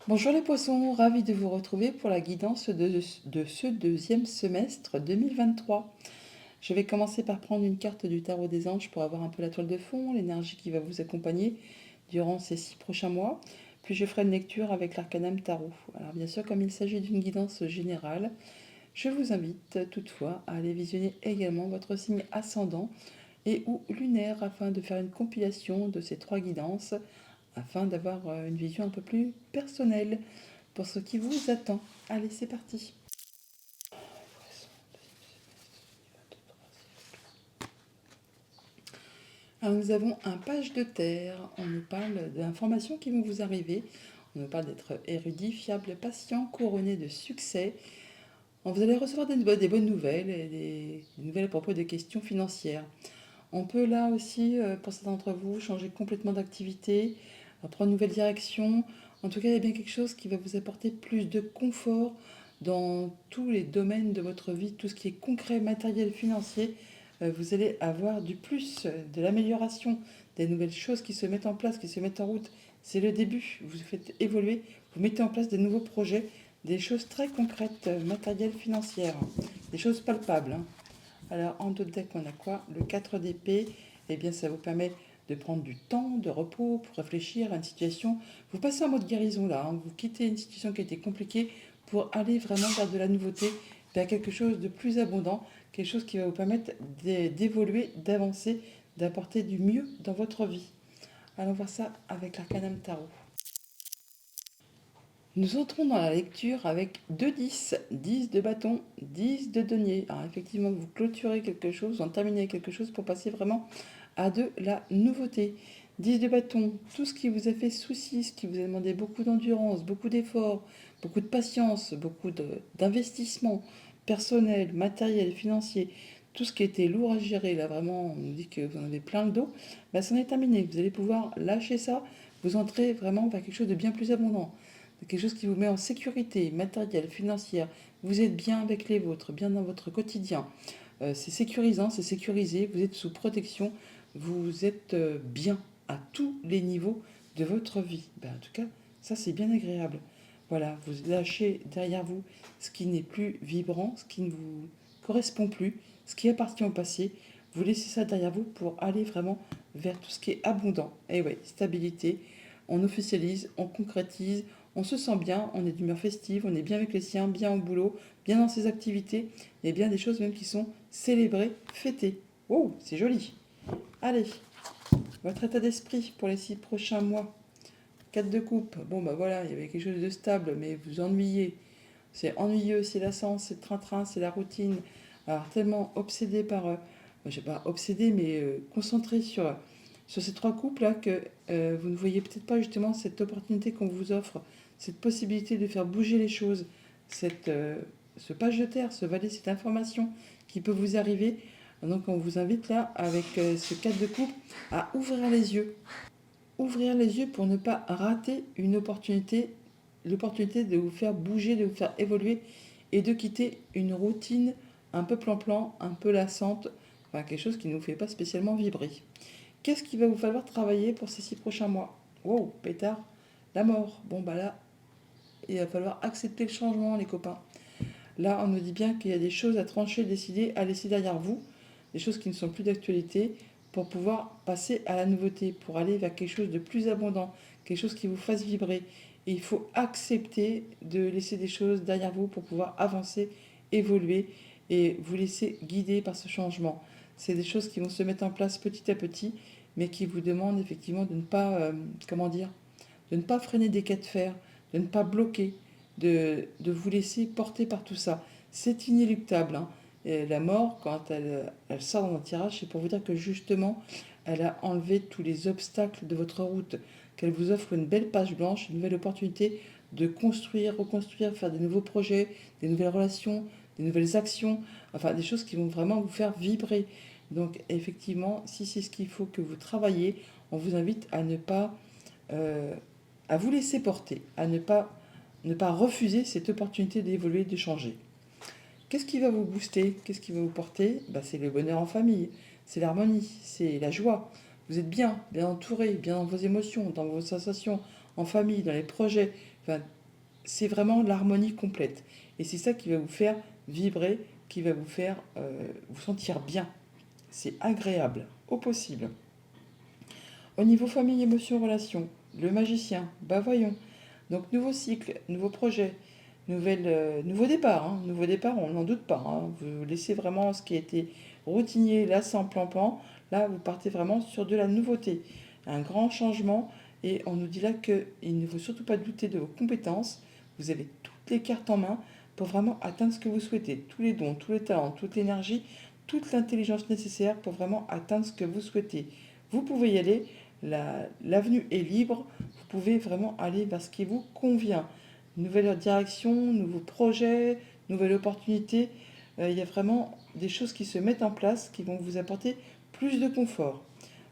Bonjour les poissons, ravi de vous retrouver pour la guidance de ce deuxième semestre 2023. Je vais commencer par prendre une carte du tarot des anges pour avoir un peu la toile de fond, l'énergie qui va vous accompagner durant ces 6 prochains mois. Puis je ferai une lecture avec l'arcanum tarot. Alors bien sûr, comme il s'agit d'une guidance générale, je vous invite toutefois à aller visionner également votre signe ascendant et ou lunaire afin de faire une compilation de ces trois guidances afin d'avoir une vision un peu plus personnelle pour ce qui vous attend. Allez, c'est parti. Alors, nous avons un page de terre. On nous parle d'informations qui vont vous arriver. On nous parle d'être érudit, fiable, patient, couronné de succès. Vous allez recevoir des bonnes nouvelles et des nouvelles à propos des questions financières. On peut là aussi, pour certains d'entre vous, changer complètement d'activité, prendre une nouvelle direction. En tout cas, il y a bien quelque chose qui va vous apporter plus de confort dans tous les domaines de votre vie, tout ce qui est concret, matériel, financier. Vous allez avoir du plus, de l'amélioration, des nouvelles choses qui se mettent en place, qui se mettent en route. C'est le début. Vous faites évoluer, vous mettez en place des nouveaux projets, des choses très concrètes, matérielles, financières, des choses palpables, hein. Alors, en dos de deck, on a quoi? Le 4 d'épée. Eh bien, ça vous permet de prendre du temps, de repos pour réfléchir à une situation. Vous passez en mode guérison là, hein. Vous quittez une situation qui a été compliquée pour aller vraiment vers de la nouveauté, vers quelque chose de plus abondant, quelque chose qui va vous permettre d'évoluer, d'avancer, d'apporter du mieux dans votre vie. Allons voir ça avec l'arcanum tarot. Nous entrons dans la lecture avec 2 10, 10 de bâton, 10 de denier. Alors effectivement, vous clôturez quelque chose, vous en terminez quelque chose pour passer vraiment à de la nouveauté. 10 de bâton, tout ce qui vous a fait souci, ce qui vous a demandé beaucoup d'endurance, beaucoup d'efforts, beaucoup de patience, beaucoup d'investissement personnel, matériel, financier, tout ce qui était lourd à gérer, là vraiment on nous dit que vous en avez plein le dos, bah, c'en est terminé. Vous allez pouvoir lâcher ça, vous entrez vraiment vers quelque chose de bien plus abondant, quelque chose qui vous met en sécurité matérielle, financière. Vous êtes bien avec les vôtres, bien dans votre quotidien. C'est sécurisant, c'est sécurisé, vous êtes sous protection, vous êtes bien à tous les niveaux de votre vie. Ben, en tout cas, ça c'est bien agréable. Voilà, vous lâchez derrière vous ce qui n'est plus vibrant, ce qui ne vous correspond plus, ce qui appartient au passé. Vous laissez ça derrière vous pour aller vraiment vers tout ce qui est abondant. Et ouais, stabilité, on officialise, on concrétise, on se sent bien, on est d'humeur festive, on est bien avec les siens, bien au boulot, bien dans ses activités, et bien des choses même qui sont célébrées, fêtées. Oh, c'est joli. Allez, votre état d'esprit pour les 6 prochains mois. 4 de coupe. Bon, bah voilà, il y avait quelque chose de stable, mais vous ennuyez. C'est ennuyeux, c'est lassant, c'est train-train, c'est la routine. Alors, tellement obsédé par. Je sais pas obsédé, mais concentré sur ces trois couples-là que vous ne voyez peut-être pas justement cette opportunité qu'on vous offre, cette possibilité de faire bouger les choses, ce page de terre, ce valet, cette information qui peut vous arriver. Donc, on vous invite là, avec ce 4 de coupe, à ouvrir les yeux. Ouvrir les yeux pour ne pas rater une opportunité, l'opportunité de vous faire bouger, de vous faire évoluer et de quitter une routine un peu plan-plan, un peu lassante, enfin quelque chose qui ne vous fait pas spécialement vibrer. Qu'est-ce qu'il va vous falloir travailler pour ces 6 prochains mois? Wow, pétard, la mort. Bon bah là, il va falloir accepter le changement les copains. Là, on nous dit bien qu'il y a des choses à trancher, décider, à laisser derrière vous, des choses qui ne sont plus d'actualité, pour pouvoir passer à la nouveauté, pour aller vers quelque chose de plus abondant, quelque chose qui vous fasse vibrer. Et il faut accepter de laisser des choses derrière vous pour pouvoir avancer, évoluer et vous laisser guider par ce changement. C'est des choses qui vont se mettre en place petit à petit, mais qui vous demandent effectivement de ne pas, comment dire, de ne pas freiner des quais de fer, de ne pas bloquer, de vous laisser porter par tout ça. C'est inéluctable, hein. Et la mort, quand elle sort dans un tirage, c'est pour vous dire que justement, elle a enlevé tous les obstacles de votre route, qu'elle vous offre une belle page blanche, une nouvelle opportunité de construire, reconstruire, faire des nouveaux projets, des nouvelles relations, des nouvelles actions, enfin des choses qui vont vraiment vous faire vibrer. Donc effectivement, si c'est ce qu'il faut que vous travaillez, on vous invite à ne pas euh, à vous laisser porter, à ne pas refuser cette opportunité d'évoluer, de changer. Qu'est-ce qui va vous booster? Qu'est-ce qui va vous porter? Bah, c'est le bonheur en famille, c'est l'harmonie, c'est la joie. Vous êtes bien, bien entouré, bien dans vos émotions, dans vos sensations, en famille, dans les projets. Enfin, c'est vraiment l'harmonie complète. Et c'est ça qui va vous faire vibrer, qui va vous faire vous sentir bien. C'est agréable, au possible. Au niveau famille, émotion, relation, le magicien, bah voyons. Donc nouveau cycle, nouveau projet, nouveau départ. Nouveau départ, on n'en doute pas. Vous laissez vraiment ce qui a été routinier, lassant, plan-plan. Là, vous partez vraiment sur de la nouveauté. Un grand changement. Et on nous dit là qu'il ne faut surtout pas douter de vos compétences. Vous avez toutes les cartes en main pour vraiment atteindre ce que vous souhaitez. Tous les dons, tous les talents, toute l'énergie, toute l'intelligence nécessaire pour vraiment atteindre ce que vous souhaitez. Vous pouvez y aller. L'avenue est libre. Vous pouvez vraiment aller vers ce qui vous convient. Nouvelle direction, nouveaux projets, nouvelles opportunités. Il y a vraiment des choses qui se mettent en place qui vont vous apporter plus de confort.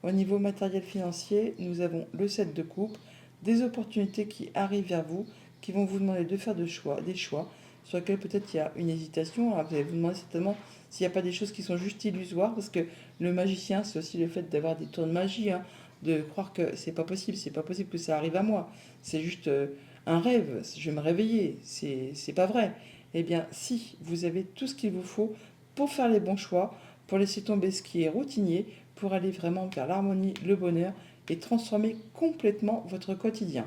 Au niveau matériel financier, nous avons le 7 de coupe, des opportunités qui arrivent vers vous, qui vont vous demander de faire des choix sur lesquels peut-être il y a une hésitation. Alors vous allez vous demander certainement s'il n'y a pas des choses qui sont juste illusoires, parce que le magicien, c'est aussi le fait d'avoir des tours de magie, de croire que c'est pas possible que ça arrive à moi. C'est juste un rêve, je vais me réveiller, c'est pas vrai. Eh bien, si vous avez tout ce qu'il vous faut pour faire les bons choix, pour laisser tomber ce qui est routinier, pour aller vraiment vers l'harmonie, le bonheur et transformer complètement votre quotidien.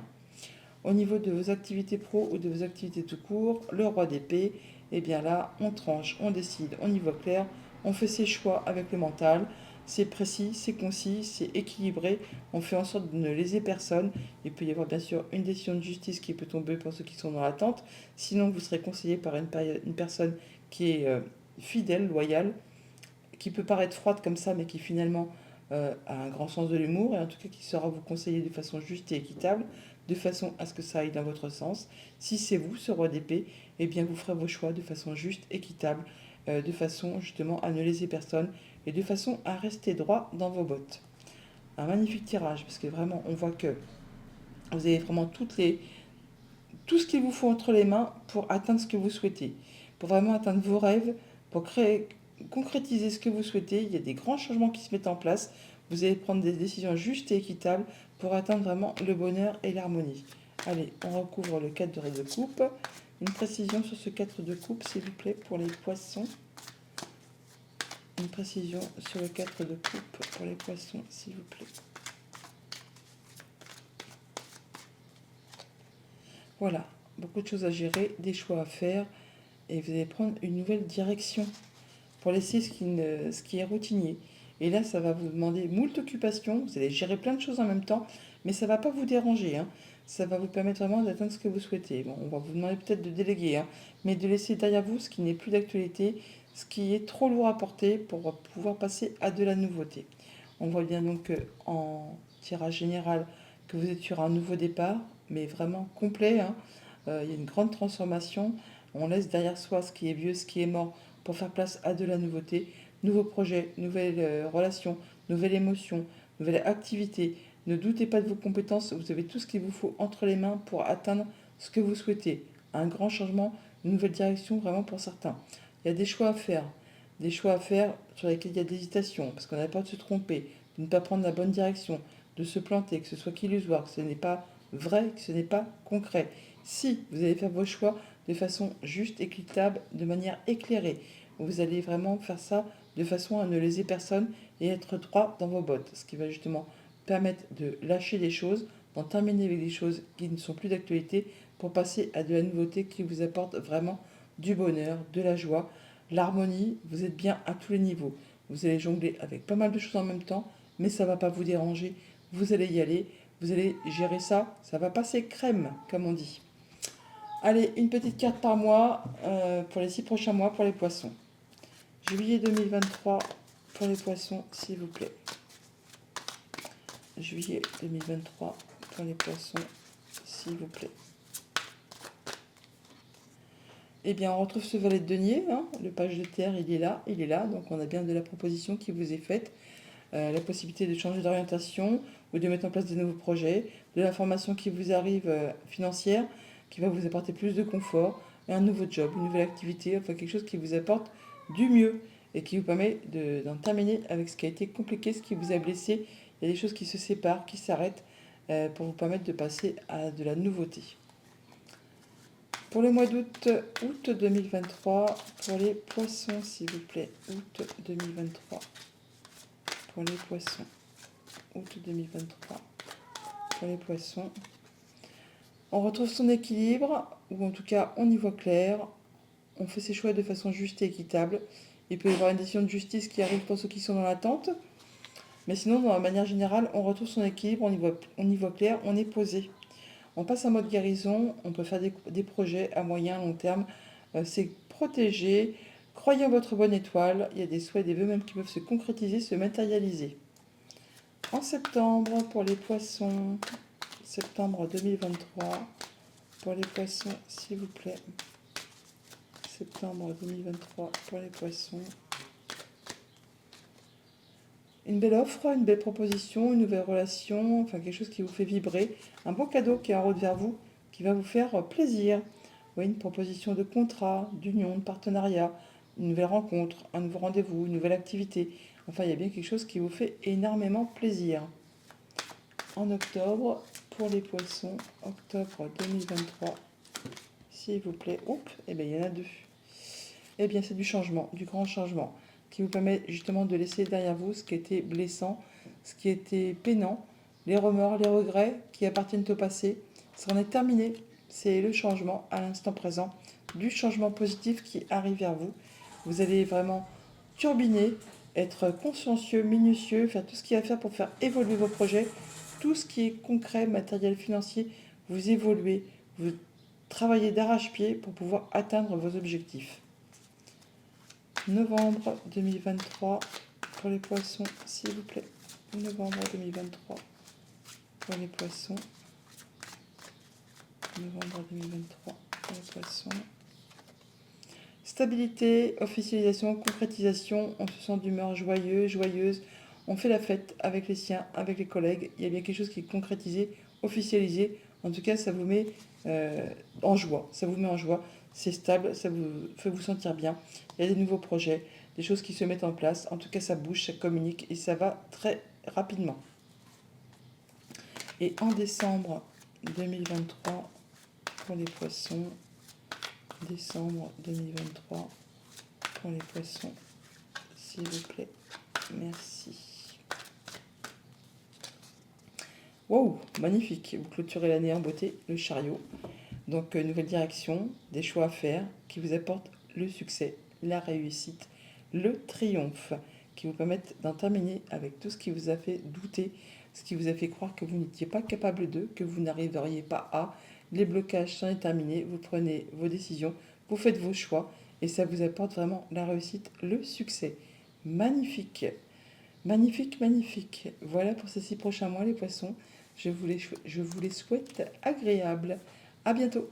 Au niveau de vos activités pro ou de vos activités tout court, le roi d'épée, eh bien là, on tranche, on décide, on y voit clair, on fait ses choix avec le mental, c'est précis, c'est concis, c'est équilibré, on fait en sorte de ne léser personne. Il peut y avoir bien sûr une décision de justice qui peut tomber pour ceux qui sont dans l'attente, sinon vous serez conseillé par une personne qui est fidèle, loyale, qui peut paraître froide comme ça, mais qui finalement a un grand sens de l'humour, et en tout cas qui saura vous conseiller de façon juste et équitable, de façon à ce que ça aille dans votre sens. Si c'est vous, ce roi d'épée, eh bien vous ferez vos choix de façon juste, équitable, de façon justement à ne léser personne, et de façon à rester droit dans vos bottes. Un magnifique tirage, parce que vraiment on voit que vous avez vraiment tout ce qu'il vous faut entre les mains pour atteindre ce que vous souhaitez, pour vraiment atteindre vos rêves, pour concrétiser ce que vous souhaitez. Il y a des grands changements qui se mettent en place. Vous allez prendre des décisions justes et équitables pour atteindre vraiment le bonheur et l'harmonie. Allez, on recouvre le 4 de coupe. Une précision sur ce 4 de coupe, s'il vous plaît, pour les poissons. Une précision sur le 4 de coupe pour les poissons, s'il vous plaît. Voilà, beaucoup de choses à gérer, des choix à faire, et vous allez prendre une nouvelle direction pour laisser ce qui est routinier. Et là, ça va vous demander moult occupations, vous allez gérer plein de choses en même temps, mais ça ne va pas vous déranger. Ça va vous permettre vraiment d'atteindre ce que vous souhaitez. Bon, on va vous demander peut-être de déléguer, mais de laisser derrière vous ce qui n'est plus d'actualité, ce qui est trop lourd à porter pour pouvoir passer à de la nouveauté. On voit bien donc en tirage général que vous êtes sur un nouveau départ, mais vraiment complet. Il y a une grande transformation. On laisse derrière soi ce qui est vieux, ce qui est mort, pour faire place à de la nouveauté. Nouveaux projets, nouvelles relations, nouvelles émotions, nouvelles activités. Ne doutez pas de vos compétences, vous avez tout ce qu'il vous faut entre les mains pour atteindre ce que vous souhaitez. Un grand changement, une nouvelle direction vraiment pour certains. Il y a des choix à faire sur lesquels il y a des hésitations, parce qu'on n'a pas de se tromper, de ne pas prendre la bonne direction, de se planter, que ce soit qu'illusoire, que ce n'est pas vrai, que ce n'est pas concret. Si vous allez faire vos choix de façon juste, équitable, de manière éclairée, vous allez vraiment faire ça de façon à ne léser personne et être droit dans vos bottes, ce qui va justement permettre de lâcher des choses, d'en terminer avec des choses qui ne sont plus d'actualité pour passer à de la nouveauté qui vous apporte vraiment du bonheur, de la joie, l'harmonie. Vous êtes bien à tous les niveaux. Vous allez jongler avec pas mal de choses en même temps, mais ça ne va pas vous déranger. Vous allez y aller, vous allez gérer ça, ça va passer crème, comme on dit. Allez, une petite carte par mois pour les 6 prochains mois pour les poissons. Juillet 2023 pour les poissons, s'il vous plaît. Juillet 2023 pour les poissons, s'il vous plaît. Eh bien, on retrouve ce valet de denier. Le page de terre, il est là. Donc, on a bien de la proposition qui vous est faite. La possibilité de changer d'orientation ou de mettre en place de nouveaux projets, de l'information qui vous arrive financière, qui va vous apporter plus de confort, et un nouveau job, une nouvelle activité, enfin quelque chose qui vous apporte du mieux et qui vous permet d'en terminer avec ce qui a été compliqué, ce qui vous a blessé. Il y a des choses qui se séparent, qui s'arrêtent pour vous permettre de passer à de la nouveauté. Pour le mois d'août, août 2023, pour les poissons, s'il vous plaît. Août 2023. Pour les poissons. Août 2023. Pour les poissons. On retrouve son équilibre, ou en tout cas, on y voit clair. On fait ses choix de façon juste et équitable. Il peut y avoir une décision de justice qui arrive pour ceux qui sont dans l'attente. Mais sinon, de manière générale, on retrouve son équilibre, on y voit clair, on est posé. On passe en mode guérison, on peut faire des projets à moyen, long terme. C'est protéger, croyez en votre bonne étoile. Il y a des souhaits, des vœux même qui peuvent se concrétiser, se matérialiser. En septembre, pour les poissons, septembre 2023, pour les poissons, s'il vous plaît. Septembre 2023, pour les poissons. Une belle offre, une belle proposition, une nouvelle relation, enfin quelque chose qui vous fait vibrer. Un beau cadeau qui est en route vers vous, qui va vous faire plaisir. Oui, une proposition de contrat, d'union, de partenariat, une nouvelle rencontre, un nouveau rendez-vous, une nouvelle activité. Enfin, il y a bien quelque chose qui vous fait énormément plaisir. En octobre, pour les poissons, octobre 2023, s'il vous plaît. Oups, eh bien il y en a deux. Eh bien c'est du changement, du grand changement, qui vous permet justement de laisser derrière vous ce qui était blessant, ce qui était peinant, les remords, les regrets qui appartiennent au passé. Ça en est terminé. C'est le changement à l'instant présent, du changement positif qui arrive vers vous. Vous allez vraiment turbiner, être consciencieux, minutieux, faire tout ce qu'il y a à faire pour faire évoluer vos projets, tout ce qui est concret, matériel, financier, vous évoluez, vous travaillez d'arrache-pied pour pouvoir atteindre vos objectifs. Novembre 2023 pour les poissons, s'il vous plaît. Novembre 2023 pour les poissons. Novembre 2023 pour les poissons. Stabilité, officialisation, concrétisation. On se sent d'humeur joyeuse. On fait la fête avec les siens, avec les collègues. Il y a bien quelque chose qui est concrétisé, officialisé. En tout cas, ça vous met en joie. Ça vous met en joie. C'est stable, ça vous fait vous sentir bien. Il y a des nouveaux projets, des choses qui se mettent en place. En tout cas, ça bouge, ça communique et ça va très rapidement. Et en décembre 2023, pour les poissons, décembre 2023, pour les poissons, s'il vous plaît, merci. Wow, magnifique, vous clôturez l'année en beauté, le chariot. Donc, nouvelle direction, des choix à faire qui vous apportent le succès, la réussite, le triomphe, qui vous permettent d'en terminer avec tout ce qui vous a fait douter, ce qui vous a fait croire que vous n'étiez pas capable de, que vous n'arriveriez pas à. Les blocages sont terminés, vous prenez vos décisions, vous faites vos choix et ça vous apporte vraiment la réussite, le succès. Magnifique, magnifique, magnifique. Voilà pour ces 6 prochains mois les poissons. Je vous les souhaite agréables. À bientôt.